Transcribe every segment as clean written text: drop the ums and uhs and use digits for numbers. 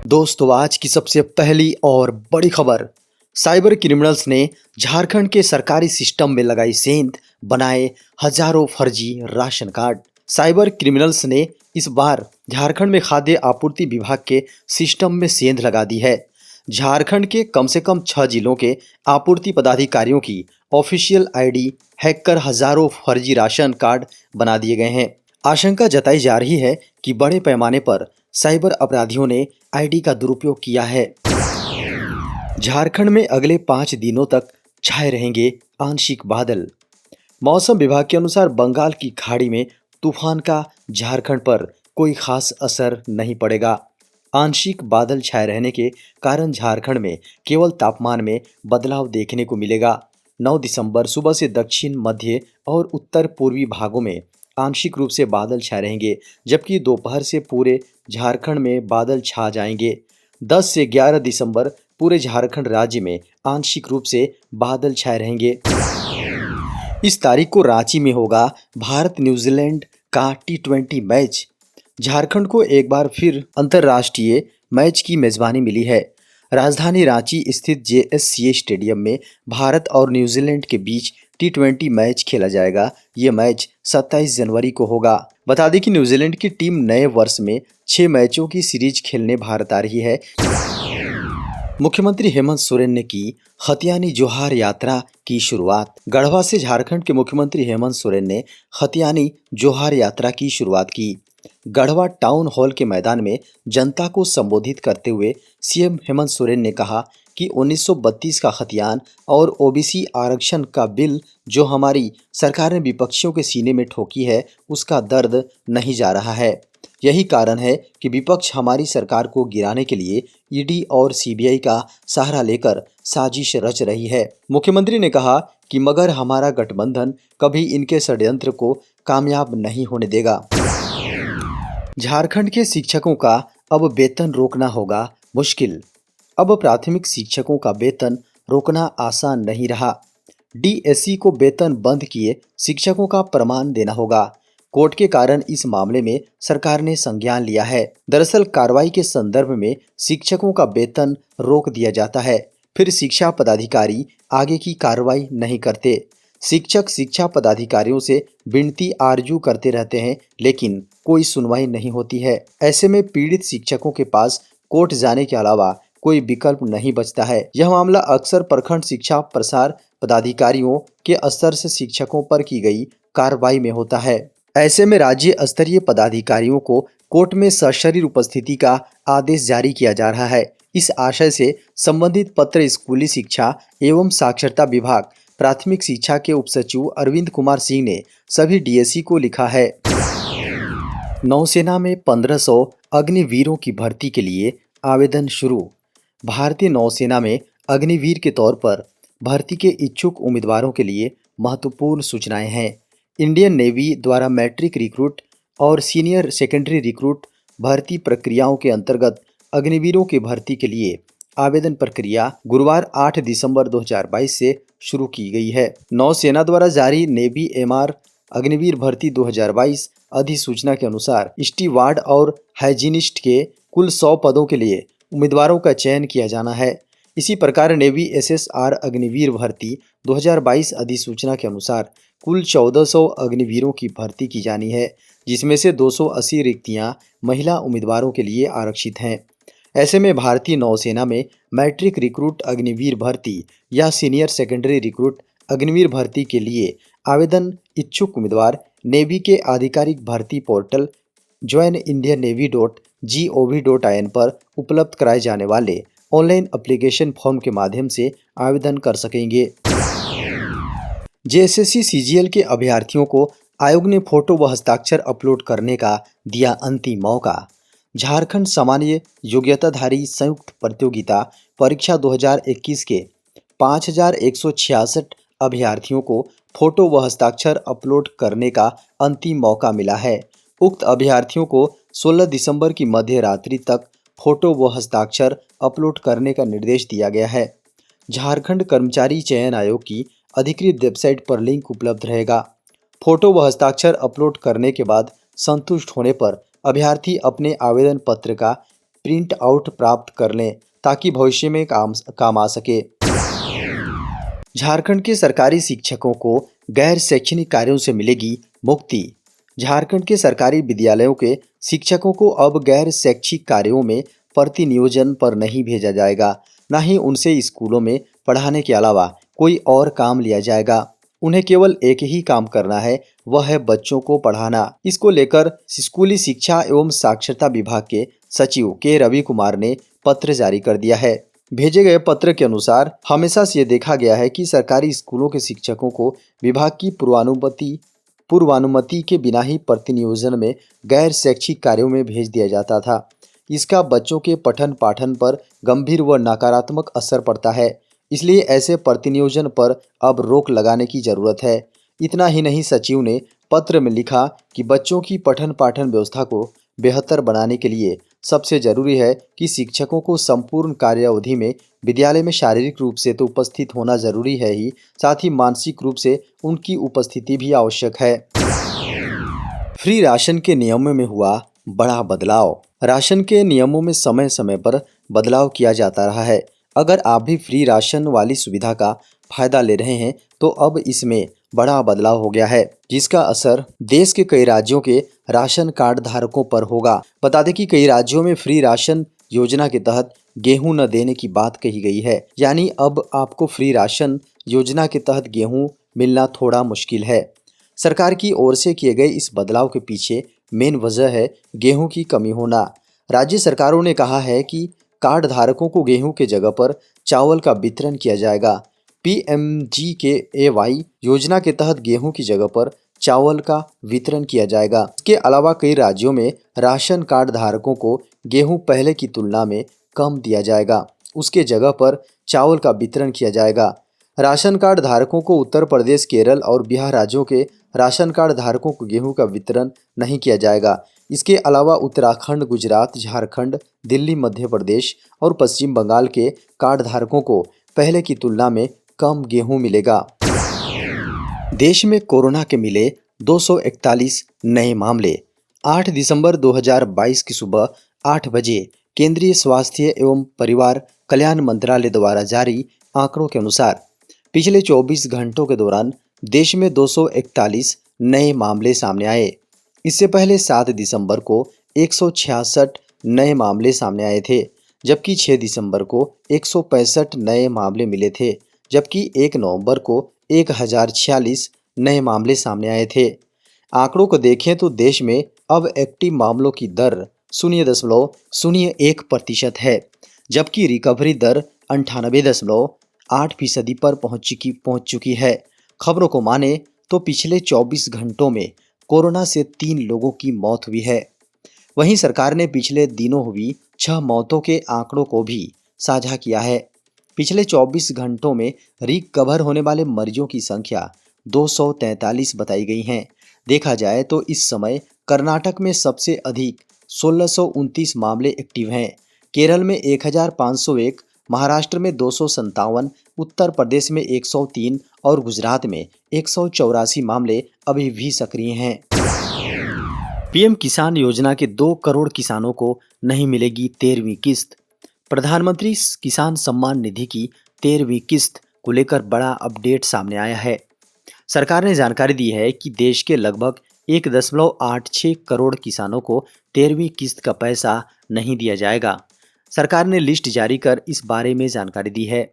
दोस्तों आज की सबसे पहली और बड़ी खबर। साइबर क्रिमिनल्स ने झारखंड के सरकारी सिस्टम में लगाई सेंध, बनाए हजारों फर्जी राशन कार्ड। साइबर क्रिमिनल्स ने इस बार झारखंड में खाद्य आपूर्ति विभाग के सिस्टम में सेंध लगा दी है। झारखंड के कम से कम 6 जिलों के आपूर्ति पदाधिकारियों की ऑफिशियल आईडी हैक कर हजारों फर्जी राशन कार्ड बना दिए गए हैं। आशंका जताई जा रही है कि बड़े पैमाने पर साइबर अपराधियों ने आईडी का दुरुपयोग किया है। झारखंड में अगले 5 दिनों तक छाए रहेंगे आंशिक बादल। मौसम विभाग के अनुसार बंगाल की खाड़ी में तूफान का झारखंड पर कोई खास असर नहीं पड़ेगा। आंशिक बादल छाए रहने के कारण झारखंड में केवल तापमान में बदलाव देखने को मिलेगा। 9 दिसंबर सुबह से दक्षिण मध्य और उत्तर पूर्वी भागों में आंशिक रूप से बादल छाए रहेंगे, जबकि दोपहर से पूरे झारखंड में बादल छा जाएंगे। 10 से 11 दिसंबर पूरे झारखंड राज्य में आंशिक रूप से बादल छाए रहेंगे। इस तारीख को रांची में होगा भारत न्यूजीलैंड का T20 मैच। झारखंड को एक बार फिर अंतर्राष्ट्रीय मैच की मेजबानी मिली है। राजधानी रांची स्थित JSCA स्टेडियम में भारत और न्यूजीलैंड के बीच T20 मैच खेला जाएगा। ये मैच 27 जनवरी को होगा। बता दें कि न्यूजीलैंड की टीम नए वर्ष में 6 मैचों की सीरीज खेलने भारत आ रही है। मुख्यमंत्री हेमंत सोरेन ने की खतियानी जोहार यात्रा की शुरुआत। गढ़वा से झारखंड के मुख्यमंत्री हेमंत सोरेन ने खतियानी जोहार यात्रा की शुरुआत की। गढ़वा टाउन हॉल के मैदान में जनता को संबोधित करते हुए सीएम हेमंत सोरेन ने कहा कि 1932 का खतियान और OBC आरक्षण का बिल जो हमारी सरकार ने विपक्षियों के सीने में ठोकी है, उसका दर्द नहीं जा रहा है। यही कारण है कि विपक्ष हमारी सरकार को गिराने के लिए ED और CBI का सहारा लेकर साजिश रच रही है। मुख्यमंत्री ने कहा कि मगर हमारा गठबंधन कभी इनके षड्यंत्र को कामयाब नहीं होने देगा। झारखंड के शिक्षकों का अब वेतन रोकना होगा मुश्किल। अब प्राथमिक शिक्षकों का वेतन रोकना आसान नहीं रहा। DSC को वेतन बंद किए शिक्षकों का प्रमाण देना होगा। कोर्ट के कारण इस मामले में सरकार ने संज्ञान लिया है। दरअसल कार्रवाई के संदर्भ में शिक्षकों का वेतन रोक दिया जाता है, फिर शिक्षा पदाधिकारी आगे की कार्रवाई नहीं करते। शिक्षक शिक्षा पदाधिकारियों से विनती आरजू करते रहते हैं, लेकिन कोई सुनवाई नहीं होती है। ऐसे में पीड़ित शिक्षकों के पास कोर्ट जाने के अलावा कोई विकल्प नहीं बचता है। यह मामला अक्सर प्रखंड शिक्षा प्रसार पदाधिकारियों के स्तर से शिक्षकों पर की गई कार्रवाई में होता है। ऐसे में राज्य स्तरीय पदाधिकारियों को कोर्ट में सशरीर उपस्थिति का आदेश जारी किया जा रहा है। इस आशय से संबंधित पत्र स्कूली शिक्षा एवं साक्षरता विभाग प्राथमिक शिक्षा के उपसचिव अरविंद कुमार सिंह ने सभी DSC को लिखा है। नौसेना में 1500 अग्निवीरों की भर्ती के लिए आवेदन शुरू। भारतीय नौसेना में अग्निवीर के तौर पर भर्ती के इच्छुक उम्मीदवारों के लिए महत्वपूर्ण सूचनाएं हैं। इंडियन नेवी द्वारा मैट्रिक रिक्रूट और सीनियर सेकेंडरी रिक्रूट भर्ती प्रक्रियाओं के अंतर्गत अग्निवीरों की भर्ती के लिए आवेदन प्रक्रिया गुरुवार 8 दिसंबर 2022 से शुरू की गई है। नौसेना द्वारा जारी नेवी MR अग्निवीर भर्ती 2022 अधिसूचना के अनुसार स्टीवार्ड और हाइजीनिस्ट के कुल 100 पदों के लिए उम्मीदवारों का चयन किया जाना है। इसी प्रकार नेवी SSR अग्निवीर भर्ती 2022 अधिसूचना के अनुसार कुल 1400 अग्निवीरों की भर्ती की जानी है, जिसमें से 280 रिक्तियां महिला उम्मीदवारों के लिए आरक्षित हैं। ऐसे में भारतीय नौसेना में मैट्रिक रिक्रूट अग्निवीर भर्ती या सीनियर सेकेंडरी रिक्रूट अग्निवीर भर्ती के लिए आवेदन इच्छुक उम्मीदवार नेवी के आधिकारिक भर्ती पोर्टल joinindiannavy.gov.in पर उपलब्ध कराए जाने वाले ऑनलाइन एप्लीकेशन फॉर्म के माध्यम से आवेदन कर सकेंगे। JSSC CGL के अभ्यर्थियों को आयोग ने फोटो व हस्ताक्षर अपलोड करने का दिया अंतिम मौका। झारखंड सामान्य योग्यताधारी संयुक्त प्रतियोगिता परीक्षा 2021 के 5166 अभ्यर्थियों को फोटो व हस्ताक्षर अपलोड करने का अंतिम मौका मिला है। उक्त अभ्यर्थियों को 16 दिसंबर की मध्य रात्रि तक फोटो व हस्ताक्षर अपलोड करने का निर्देश दिया गया है। झारखंड कर्मचारी चयन आयोग की अधिकृत वेबसाइट पर लिंक उपलब्ध रहेगा। फोटो व हस्ताक्षर अपलोड करने के बाद संतुष्ट होने पर अभ्यर्थी अपने आवेदन पत्र का प्रिंट आउट प्राप्त कर लें ताकि भविष्य में काम आ सके। झारखंड के सरकारी शिक्षकों को गैर शैक्षणिक कार्यों से मिलेगी मुक्ति। झारखंड के सरकारी विद्यालयों के शिक्षकों को अब गैर शैक्षिक कार्यों में प्रतिनियोजन पर नहीं भेजा जाएगा, न ही उनसे स्कूलों में पढ़ाने के अलावा कोई और काम लिया जाएगा। उन्हें केवल एक ही काम करना है, वह है बच्चों को पढ़ाना। इसको लेकर स्कूली शिक्षा एवं साक्षरता विभाग के सचिव के रवि कुमार ने पत्र जारी कर दिया है। भेजे गए पत्र के अनुसार हमेशा से ये देखा गया है कि सरकारी स्कूलों के शिक्षकों को विभाग की पूर्वानुमति के बिना ही प्रतिनियोजन में गैर शैक्षिक कार्यों में भेज दिया जाता था। इसका बच्चों के पठन पाठन पर गंभीर व नकारात्मक असर पड़ता है, इसलिए ऐसे प्रतिनियोजन पर अब रोक लगाने की जरूरत है। इतना ही नहीं, सचिव ने पत्र में लिखा कि बच्चों की पठन पाठन व्यवस्था को बेहतर बनाने के लिए सबसे जरूरी है कि शिक्षकों को संपूर्ण कार्यावधि में विद्यालय में शारीरिक रूप से तो उपस्थित होना जरूरी है ही, साथ ही मानसिक रूप से उनकी उपस्थिति भी आवश्यक है। फ्री राशन के नियमों में हुआ बड़ा बदलाव। राशन के नियमों में समय समय पर बदलाव किया जाता रहा है। अगर आप भी फ्री राशन वाली सुविधा का फायदा ले रहे हैं तो अब इसमें बड़ा बदलाव हो गया है, जिसका असर देश के कई राज्यों के राशन कार्ड धारकों पर होगा। बता दें कि कई राज्यों में फ्री राशन योजना के तहत गेहूं न देने की बात कही गई है, यानी अब आपको फ्री राशन योजना के तहत गेहूं मिलना थोड़ा मुश्किल है। सरकार की ओर से किए गए इस बदलाव के पीछे मेन वजह है गेहूं की कमी होना। राज्य सरकारों ने कहा है कि कार्ड धारकों को गेहूं के जगह पर चावल का वितरण किया जाएगा। PMGKAY योजना के तहत गेहूं की जगह पर चावल का वितरण किया जाएगा। इसके अलावा कई राज्यों में राशन कार्ड धारकों को गेहूं पहले की तुलना में कम दिया जाएगा, उसके जगह पर चावल का वितरण किया जाएगा। राशन कार्ड धारकों को उत्तर प्रदेश, केरल और बिहार राज्यों के राशन कार्ड धारकों को गेहूं का वितरण नहीं किया जाएगा। इसके अलावा उत्तराखंड, गुजरात, झारखंड, दिल्ली, मध्य प्रदेश और पश्चिम बंगाल के कार्ड धारकों को पहले की तुलना में कम गेहूं मिलेगा। देश में कोरोना के मिले 241 नए मामले। 8 दिसंबर 2022 की सुबह 8 बजे केंद्रीय स्वास्थ्य एवं परिवार कल्याण मंत्रालय द्वारा जारी आंकड़ों के अनुसार पिछले 24 घंटों के दौरान देश में 241 नए मामले सामने आए। इससे पहले 7 दिसंबर को 166 नए मामले सामने आए थे, जबकि 6 दिसंबर को 165 नए मामले मिले थे, जबकि 1 नवंबर को 1046 नए मामले सामने आए थे। आंकड़ों को देखें तो देश में अब एक्टिव मामलों की दर 0.01% है, जबकि रिकवरी दर 98.8% पर पहुंच चुकी है। खबरों को माने तो पिछले 24 घंटों में कोरोना से 3 लोगों की मौत हुई है। वहीं सरकार ने पिछले दिनों हुई 6 मौतों के आंकड़ों को भी साझा किया है। पिछले 24 घंटों में रिकवर होने वाले मरीजों की संख्या 243 बताई गई है। देखा जाए तो इस समय कर्नाटक में सबसे अधिक 1629 मामले एक्टिव हैं, केरल में 1501, महाराष्ट्र में 257, उत्तर प्रदेश में 103 और गुजरात में 184 मामले अभी भी सक्रिय हैं। पीएम किसान योजना के 2 करोड़ किसानों को नहीं मिलेगी 13वीं किस्त। प्रधानमंत्री किसान सम्मान निधि की 13वीं किस्त को लेकर बड़ा अपडेट सामने आया है। सरकार ने जानकारी दी है कि देश के लगभग 1.86 करोड़ किसानों को 13वीं किस्त का पैसा नहीं दिया जाएगा। सरकार ने लिस्ट जारी कर इस बारे में जानकारी दी है।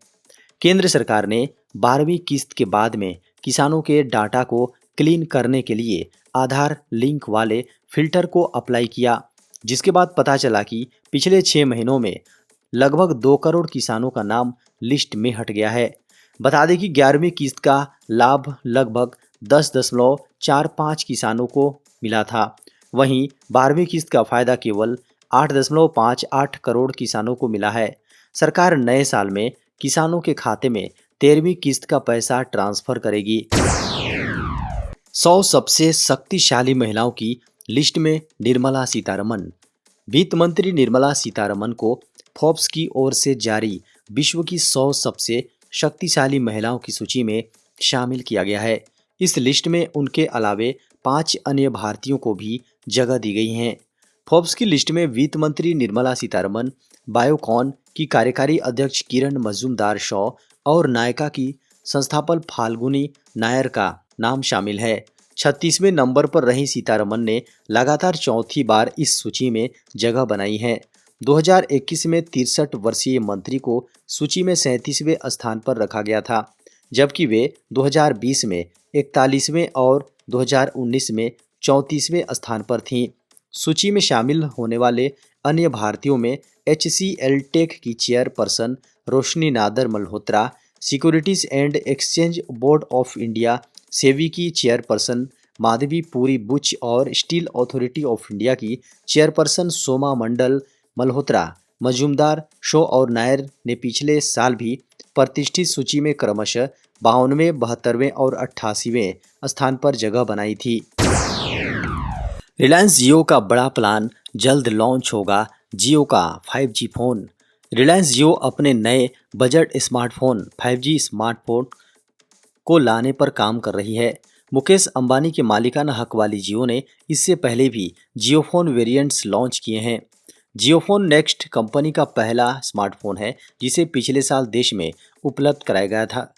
केंद्र सरकार ने 12वीं किस्त के बाद में किसानों के डाटा को क्लीन करने के लिए आधार लिंक वाले फिल्टर को अप्लाई किया, जिसके बाद पता चला कि पिछले 6 महीनों में लगभग 2 करोड़ किसानों का नाम लिस्ट में हट गया है। बता दें कि 11वीं किस्त का लाभ लगभग 10.45 किसानों को मिला था। वहीं 12वीं किस्त का फायदा केवल 8.58 करोड़ किसानों को मिला है। सरकार नए साल में किसानों के खाते में 13वीं किस्त का पैसा ट्रांसफर करेगी। 100 सबसे शक्तिशाली महिलाओं की लिस्ट में निर्मला सीतारमण। वित्त मंत्री निर्मला सीतारमण को फोर्ब्स की ओर से जारी विश्व की 100 सबसे शक्तिशाली महिलाओं की सूची में शामिल किया गया है। इस लिस्ट में उनके अलावे 5 अन्य भारतीयों को भी जगह दी गई है। फोर्ब्स की लिस्ट में वित्त मंत्री निर्मला सीतारमण, बायोकॉन की कार्यकारी अध्यक्ष किरण मजूमदार शॉ और नायका की संस्थापक फाल्गुनी नायर का नाम शामिल है। 36वें नंबर पर रही सीतारमण ने लगातार चौथी बार इस सूची में जगह बनाई है। 2021 में 63 वर्षीय मंत्री को सूची में 37वें स्थान पर रखा गया था, जबकि वे 2020 में 41वें और 2019 में 34वें स्थान पर थीं। सूची में शामिल होने वाले अन्य भारतीयों में HCL टेक की chairperson Roshni Nadar Malhotra, Securities and Exchange Board of India SEBI की चेयरपर्सन माधवी पुरी बुच और स्टील अथॉरिटी ऑफ इंडिया की चेयरपर्सन सोमा मंडल मल्होत्रा, मजूमदार, शो और नायर ने पिछले साल भी प्रतिष्ठित सूची में क्रमशः 52वें, 72वें और 88वें स्थान पर जगह बनाई थी। रिलायंस जियो का बड़ा प्लान, जल्द लॉन्च होगा जियो का 5G फोन। रिलायंस जियो अपने नए बजट स्मार्टफोन 5G स्मार्टफोन को लाने पर काम कर रही है। मुकेश अंबानी के मालिकाना हक वाली जियो ने इससे पहले भी जियो फोन वेरिएंट्स लॉन्च किए हैं। जियो फोन नेक्स्ट कंपनी का पहला स्मार्टफोन है जिसे पिछले साल देश में उपलब्ध कराया गया था।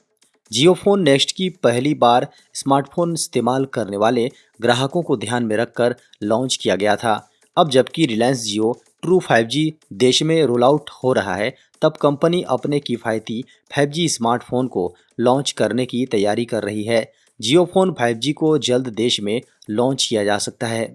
जियो फोन नेक्स्ट की पहली बार स्मार्टफोन इस्तेमाल करने वाले ग्राहकों को ध्यान में रखकर लॉन्च किया गया था। अब जबकि रिलायंस जियो ट्रू 5G देश में रोल आउट हो रहा है, तब कंपनी अपने किफ़ायती 5G स्मार्टफोन को लॉन्च करने की तैयारी कर रही है। जियो फोन 5G को जल्द देश में लॉन्च किया जा सकता है।